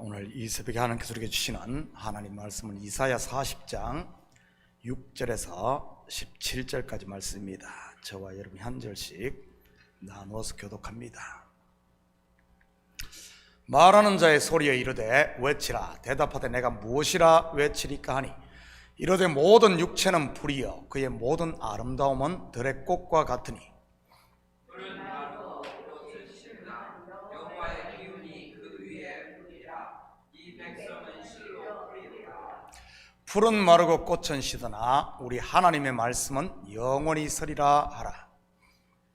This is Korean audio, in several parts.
오늘 이 새벽에 하나님께서 우리에게 주시는 하나님 말씀은 이사야 40장 6절에서 17절까지 말씀입니다. 저와 여러분이 한 절씩 나누어서 교독합니다. 말하는 자의 소리에 이르되 외치라. 대답하되 내가 무엇이라 외치리까 하니 이르되 모든 육체는 불이여 그의 모든 아름다움은 들의 꽃과 같으니 풀은 마르고 꽃은 시드나 우리 하나님의 말씀은 영원히 서리라 하라.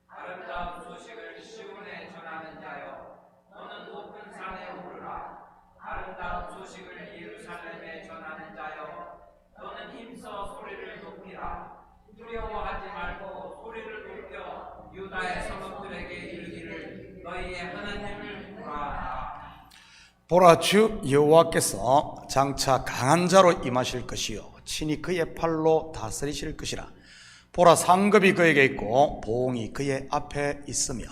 아름다운 소식을 시온에 전하는 자여, 너는 높은 산에 오르라. 아름다운 소식을 예루살렘에 전하는 자여, 너는 힘써 소리를 높이라. 두려워하지 말고 소리를 높여 유다의 성읍들에게 이르기를 너희의 하나님을 보라. 보라, 주 여호와께서 장차 강한 자로 임하실 것이요 친히 그의 팔로 다스리실 것이라. 보라, 상급이 그에게 있고 보응이 그의 앞에 있으며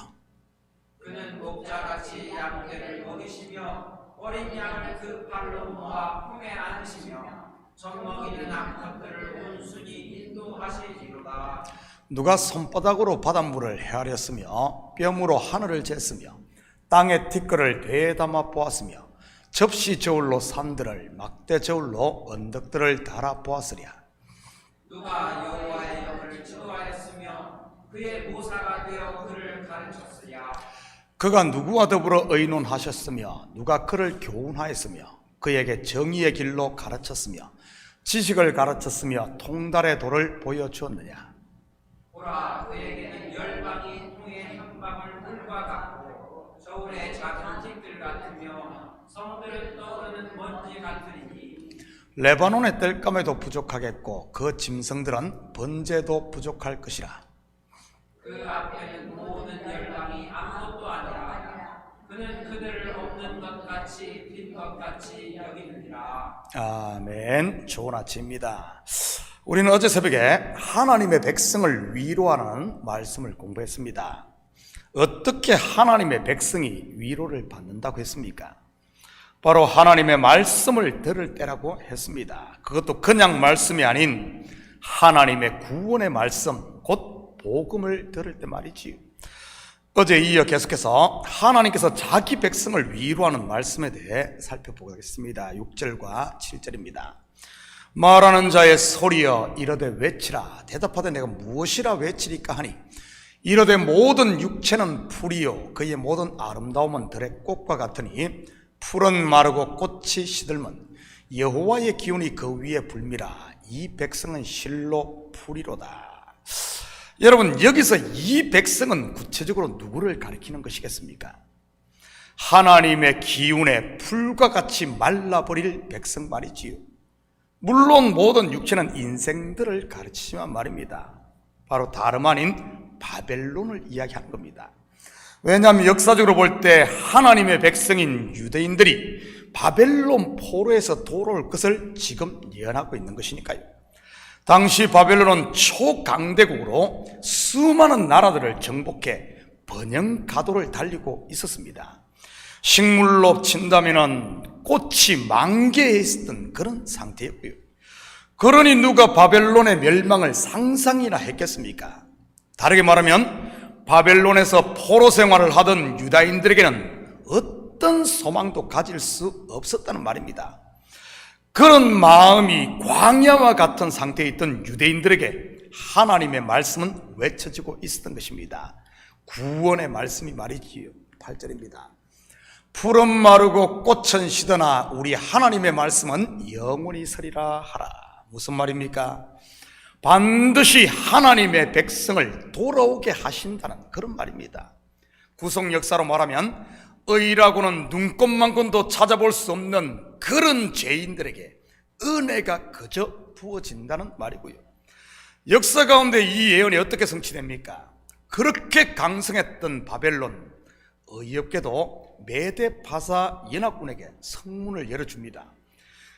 그는 목자같이 양떼를 먹이시며 어린 양을 그 팔로 모아 품에 안으시며 젖먹이는 암컷들을 온순히 인도하시리로다. 누가 손바닥으로 바닷물을 헤아렸으며 뼘으로 하늘을 쟀으며 땅의 티끌을 되담아 보았으며 접시 저울로 산들을 막대 저울로 언덕들을 달아 보았으랴. 누가 여호와의 영을 지도하였으며 그의 모사가 되어 그를 가르쳤으랴. 그가 누구와 더불어 의논하셨으며 누가 그를 교훈하였으며 그에게 정의의 길로 가르쳤으며 지식을 가르쳤으며 통달의 도를 보여주었느냐. 보라, 그에게는 열방이 통에 한 방울 물과 같고 저울의 작은 틱들 같으며 성들은 떠오르는 먼지 같으리니 레바논의 땔감에도 부족하겠고 그 짐승들은 번제도 부족할 것이라. 그 앞에는 모든 열방이 아무것도 아니라 그는 그들을 없는 것 같이 빈 것 같이 여기느니라. 아멘. 좋은 아침입니다. 우리는 어제 새벽에 하나님의 백성을 위로하는 말씀을 공부했습니다. 어떻게 하나님의 백성이 위로를 받는다고 했습니까? 바로 하나님의 말씀을 들을 때라고 했습니다. 그것도 그냥 말씀이 아닌 하나님의 구원의 말씀, 곧 복음을 들을 때 말이지요. 어제 이어 계속해서 하나님께서 자기 백성을 위로하는 말씀에 대해 살펴보겠습니다. 6절과 7절입니다. 말하는 자의 소리여 이르되 외치라. 대답하되 내가 무엇이라 외치리까 하니 이르되 모든 육체는 풀이요 그의 모든 아름다움은 들의 꽃과 같으니 풀은 마르고 꽃이 시들면 여호와의 기운이 그 위에 불미라. 이 백성은 실로 풀이로다. 여러분, 여기서 이 백성은 구체적으로 누구를 가리키는 것이겠습니까? 하나님의 기운에 풀과 같이 말라버릴 백성 말이지요. 물론 모든 육체는 인생들을 가르치지만 말입니다. 바로 다름 아닌 바벨론을 이야기하는 겁니다. 왜냐하면 역사적으로 볼 때 하나님의 백성인 유대인들이 바벨론 포로에서 돌아올 것을 지금 예언하고 있는 것이니까요. 당시 바벨론은 초강대국으로 수많은 나라들을 정복해 번영가도를 달리고 있었습니다. 식물로 친다면 꽃이 만개해 있었던 그런 상태였고요. 그러니 누가 바벨론의 멸망을 상상이나 했겠습니까? 다르게 말하면 바벨론에서 포로 생활을 하던 유다인들에게는 어떤 소망도 가질 수 없었다는 말입니다. 그런 마음이 광야와 같은 상태에 있던 유대인들에게 하나님의 말씀은 외쳐지고 있었던 것입니다. 구원의 말씀이 말이지요. 8절입니다. 풀은 마르고 꽃은 시드나 우리 하나님의 말씀은 영원히 서리라 하라. 무슨 말입니까? 반드시 하나님의 백성을 돌아오게 하신다는 그런 말입니다. 구속 역사로 말하면 의라고는 눈꼽만큼도 찾아볼 수 없는 그런 죄인들에게 은혜가 그저 부어진다는 말이고요. 역사 가운데 이 예언이 어떻게 성취됩니까? 그렇게 강성했던 바벨론, 어이없게도 메데-바사 연합군에게 성문을 열어줍니다.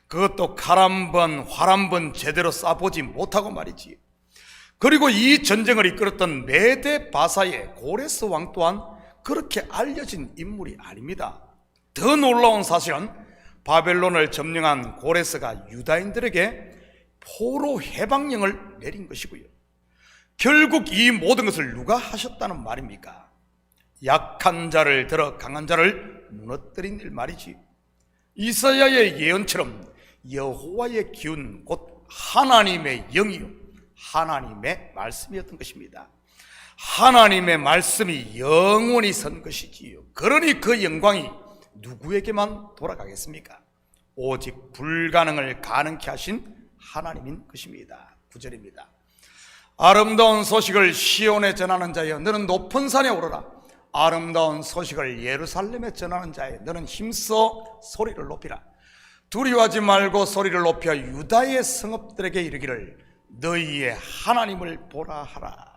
그것도 칼 한 번, 활 한 번 제대로 쏴보지 못하고 말이지. 그리고 이 전쟁을 이끌었던 메데-바사의 고레스 왕 또한 그렇게 알려진 인물이 아닙니다. 더 놀라운 사실은 바벨론을 점령한 고레스가 유다인들에게 포로 해방령을 내린 것이고요. 결국 이 모든 것을 누가 하셨다는 말입니까? 약한 자를 들어 강한 자를 무너뜨린 일 말이지. 이사야의 예언처럼 여호와의 기운 곧 하나님의 영이요 하나님의 말씀이었던 것입니다. 하나님의 말씀이 영원히 선 것이지요. 그러니 그 영광이 누구에게만 돌아가겠습니까? 오직 불가능을 가능케 하신 하나님인 것입니다. 9절입니다. 아름다운 소식을 시온에 전하는 자여 너는 높은 산에 오르라. 아름다운 소식을 예루살렘에 전하는 자여 너는 힘써 소리를 높이라. 두려워하지 말고 소리를 높여 유다의 성읍들에게 이르기를 너희의 하나님을 보라 하라.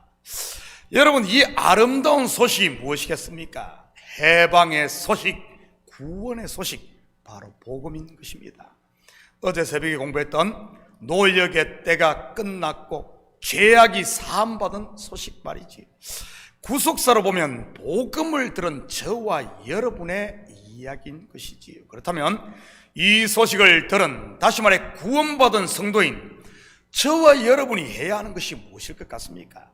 여러분, 이 아름다운 소식이 무엇이겠습니까? 해방의 소식, 구원의 소식, 바로 복음인 것입니다. 어제 새벽에 공부했던 노역의 때가 끝났고 죄악이 사함받은 소식 말이지. 구속사로 보면 복음을 들은 저와 여러분의 이야기인 것이지요. 그렇다면 이 소식을 들은, 다시 말해 구원받은 성도인 저와 여러분이 해야 하는 것이 무엇일 것 같습니까?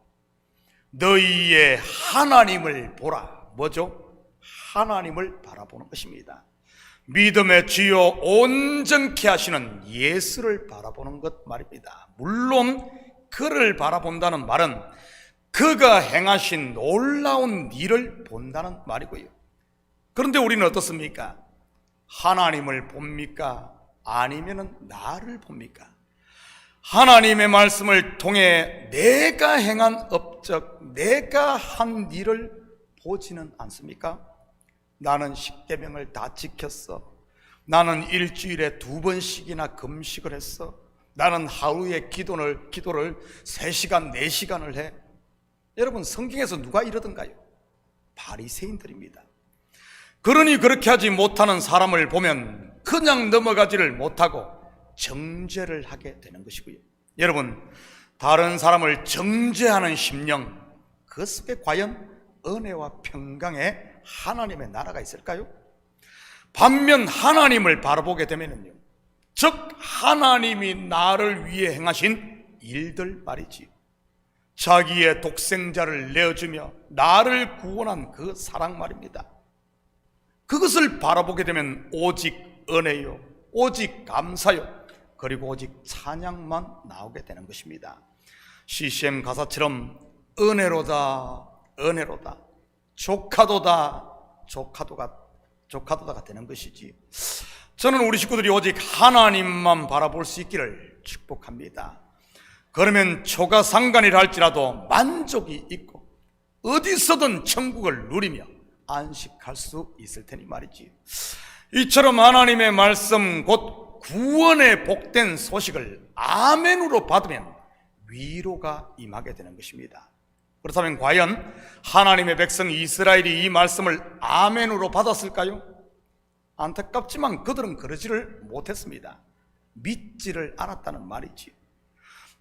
너희의 하나님을 보라. 뭐죠? 하나님을 바라보는 것입니다. 믿음의 주요 온전케 하시는 예수를 바라보는 것 말입니다. 물론 그를 바라본다는 말은 그가 행하신 놀라운 일을 본다는 말이고요. 그런데 우리는 어떻습니까? 하나님을 봅니까? 아니면 나를 봅니까? 하나님의 말씀을 통해 내가 행한 업적, 내가 한 일을 보지는 않습니까? 나는 십계명을 다 지켰어. 나는 일주일에 2번씩이나 금식을 했어. 나는 하루에 기도를 3시간, 4시간을 해. 여러분, 성경에서 누가 이러던가요? 바리새인들입니다. 그러니 그렇게 하지 못하는 사람을 보면 그냥 넘어가지를 못하고 정죄를 하게 되는 것이고요. 여러분, 다른 사람을 정죄하는 심령, 그 속에 과연 은혜와 평강의 하나님의 나라가 있을까요? 반면 하나님을 바라보게 되면요, 즉 하나님이 나를 위해 행하신 일들 말이지. 자기의 독생자를 내어주며 나를 구원한 그 사랑 말입니다. 그것을 바라보게 되면 오직 은혜요, 오직 감사요, 그리고 오직 찬양만 나오게 되는 것입니다. CCM 가사처럼 은혜로다, 은혜로다, 조카도다, 조카도다가 되는 것이지. 저는 우리 식구들이 오직 하나님만 바라볼 수 있기를 축복합니다. 그러면 초가상간이라 할지라도 만족이 있고 어디서든 천국을 누리며 안식할 수 있을 테니 말이지. 이처럼 하나님의 말씀 곧 구원의 복된 소식을 아멘으로 받으면 위로가 임하게 되는 것입니다. 그렇다면 과연 하나님의 백성 이스라엘이 이 말씀을 아멘으로 받았을까요? 안타깝지만 그들은 그러지를 못했습니다. 믿지를 않았다는 말이지.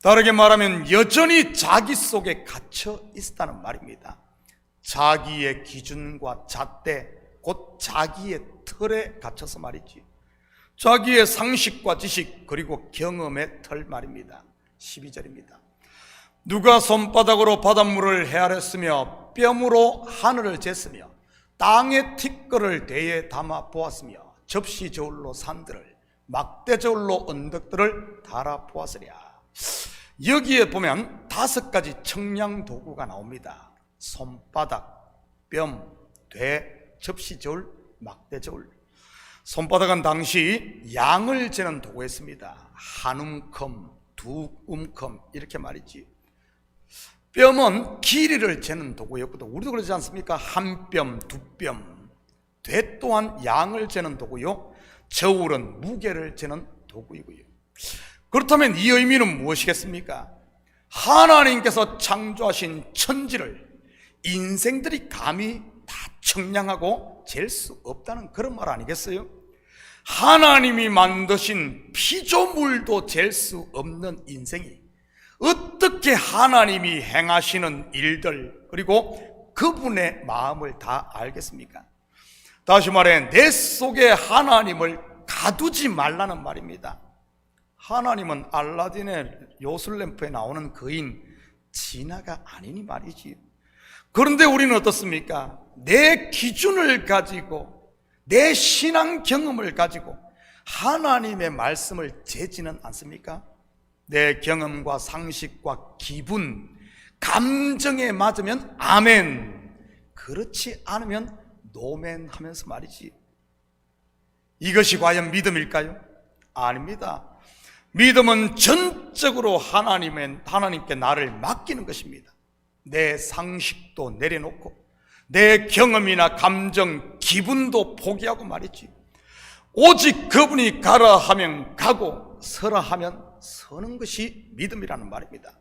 다르게 말하면 여전히 자기 속에 갇혀 있었다는 말입니다. 자기의 기준과 잣대, 곧 자기의 틀에 갇혀서 말이지. 자기의 상식과 지식, 그리고 경험의 틀 말입니다. 12절입니다. 누가 손바닥으로 바닷물을 헤아렸으며 뼘으로 하늘을 쟀으며 땅의 티끌을 대에 담아 보았으며 접시 저울로 산들을 막대 저울로 언덕들을 달아 보았으랴. 여기에 보면 5가지 청량 도구가 나옵니다. 손바닥, 뼘, 대, 접시 저울, 막대 저울. 손바닥은 당시 양을 재는 도구였습니다. 한 움큼, 2움큼 이렇게 말이지. 뼘은 길이를 재는 도구였거든. 우리도 그러지 않습니까? 한 뼘, 2뼘. 대 또한 양을 재는 도구요, 저울은 무게를 재는 도구이고요. 그렇다면 이 의미는 무엇이겠습니까? 하나님께서 창조하신 천지를 인생들이 감히 다 청량하고 잴 수 없다는 그런 말 아니겠어요? 하나님이 만드신 피조물도 잴 수 없는 인생이 어떻게 하나님이 행하시는 일들, 그리고 그분의 마음을 다 알겠습니까? 다시 말해 내 속에 하나님을 가두지 말라는 말입니다. 하나님은 알라딘의 요술램프에 나오는 거인 진아가 아니니 말이지. 그런데 우리는 어떻습니까? 내 기준을 가지고, 내 신앙 경험을 가지고 하나님의 말씀을 재지는 않습니까? 내 경험과 상식과 기분, 감정에 맞으면 아멘, 그렇지 않으면 노멘 하면서 말이지. 이것이 과연 믿음일까요? 아닙니다. 믿음은 전적으로 하나님께 나를 맡기는 것입니다. 내 상식도 내려놓고 내 경험이나 감정, 기분도 포기하고 말이지. 오직 그분이 가라 하면 가고 서라 하면 서는 것이 믿음이라는 말입니다.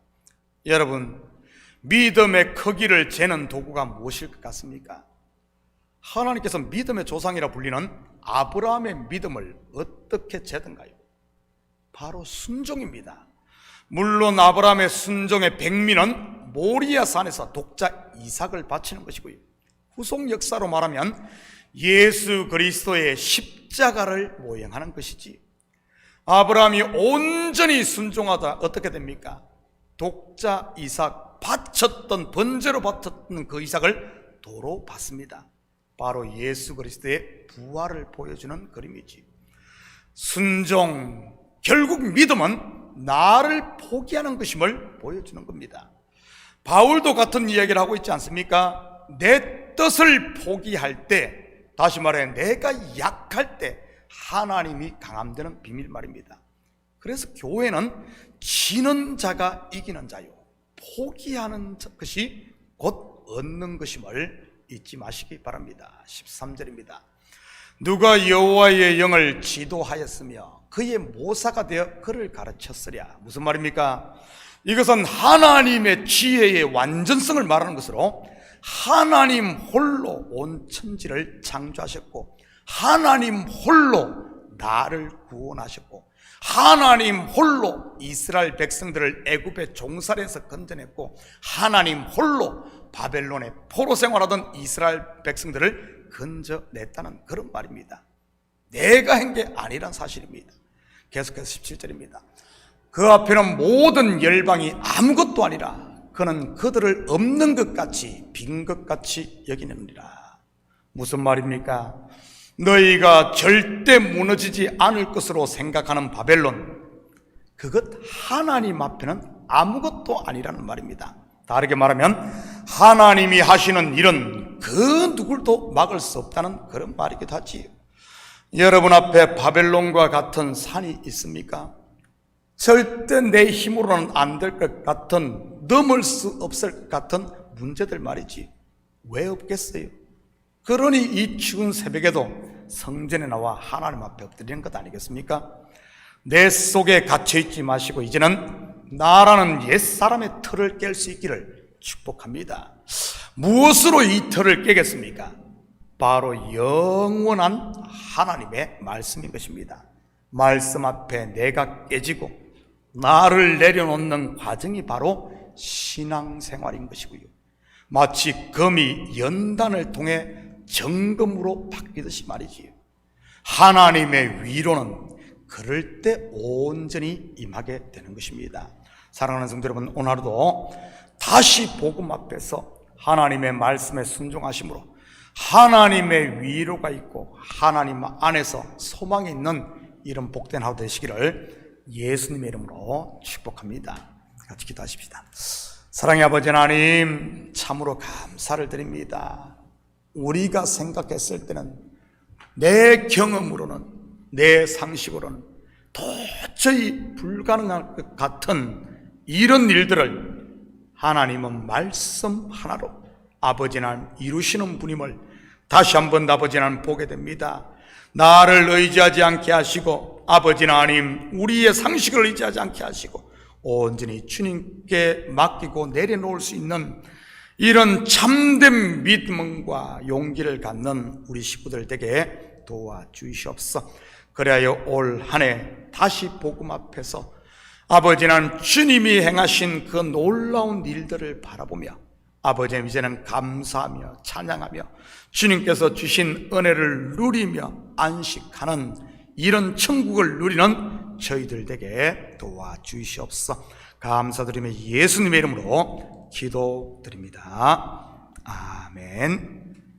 여러분, 믿음의 크기를 재는 도구가 무엇일 것 같습니까? 하나님께서 믿음의 조상이라 불리는 아브라함의 믿음을 어떻게 재든가요? 바로 순종입니다. 물론 아브라함의 순종의 백미는 모리아 산에서 독자 이삭을 바치는 것이고요, 후속 역사로 말하면 예수 그리스도의 십자가를 모형하는 것이지. 아브라함이 온전히 순종하다 어떻게 됩니까? 독자 이삭, 바쳤던, 번제로 바쳤던 그 이삭을 도로 받습니다. 바로 예수 그리스도의 부활을 보여주는 그림이지. 순종, 결국 믿음은 나를 포기하는 것임을 보여주는 겁니다. 바울도 같은 이야기를 하고 있지 않습니까? 내 뜻을 포기할 때, 다시 말해 내가 약할 때 하나님이 강함되는 비밀 말입니다. 그래서 교회는 지는 자가 이기는 자요, 포기하는 것이 곧 얻는 것임을 잊지 마시기 바랍니다. 13절입니다. 누가 여호와의 영을 지도하였으며 그의 모사가 되어 그를 가르쳤으랴. 무슨 말입니까? 이것은 하나님의 지혜의 완전성을 말하는 것으로, 하나님 홀로 온 천지를 창조하셨고, 하나님 홀로 나를 구원하셨고, 하나님 홀로 이스라엘 백성들을 애굽의 종살에서 건져냈고, 하나님 홀로 바벨론의 포로 생활하던 이스라엘 백성들을 건져냈다는 그런 말입니다. 내가 한 게 아니란 사실입니다. 계속해서 17절입니다. 그 앞에는 모든 열방이 아무것도 아니라 그는 그들을 없는 것 같이 빈 것 같이 여기느니라. 무슨 말입니까? 너희가 절대 무너지지 않을 것으로 생각하는 바벨론, 그것 하나님 앞에는 아무것도 아니라는 말입니다. 다르게 말하면 하나님이 하시는 일은 그 누구도 막을 수 없다는 그런 말이기도 하지요. 여러분 앞에 바벨론과 같은 산이 있습니까? 절대 내 힘으로는 안 될 것 같은, 넘을 수 없을 것 같은 문제들 말이지. 왜 없겠어요? 그러니 이 추운 새벽에도 성전에 나와 하나님 앞에 엎드리는 것 아니겠습니까? 내 속에 갇혀있지 마시고 이제는 나라는 옛사람의 틀을 깰 수 있기를 축복합니다. 무엇으로 이 틀을 깨겠습니까? 바로 영원한 하나님의 말씀인 것입니다. 말씀 앞에 내가 깨지고 나를 내려놓는 과정이 바로 신앙생활인 것이고요, 마치 금이 연단을 통해 정금으로 바뀌듯이 말이지요. 하나님의 위로는 그럴 때 온전히 임하게 되는 것입니다. 사랑하는 성도 여러분, 오늘 하루도 다시 복음 앞에서 하나님의 말씀에 순종하심으로 하나님의 위로가 있고 하나님 안에서 소망이 있는 이런 복된 하루 되시기를 예수님의 이름으로 축복합니다. 같이 기도하십시다. 사랑의 아버지 하나님, 참으로 감사를 드립니다. 우리가 생각했을 때는, 내 경험으로는, 내 상식으로는 도저히 불가능할 것 같은 이런 일들을 하나님은 말씀 하나로 아버지 하나님 이루시는 분임을 다시 한번 아버지 하나님 보게 됩니다. 나를 의지하지 않게 하시고, 아버지 하나님 우리의 상식을 의지하지 않게 하시고 온전히 주님께 맡기고 내려놓을 수 있는 이런 참된 믿음과 용기를 갖는 우리 식구들 되게 도와주시옵소서. 그래야 올 한 해 다시 복음 앞에서 아버지 하나님 주님이 행하신 그 놀라운 일들을 바라보며 아버지 하나님 이제는 감사하며 찬양하며 주님께서 주신 은혜를 누리며 안식하는 이런 천국을 누리는 저희들 되게 도와주시옵소서. 감사드리며 예수님의 이름으로 기도드립니다. 아멘.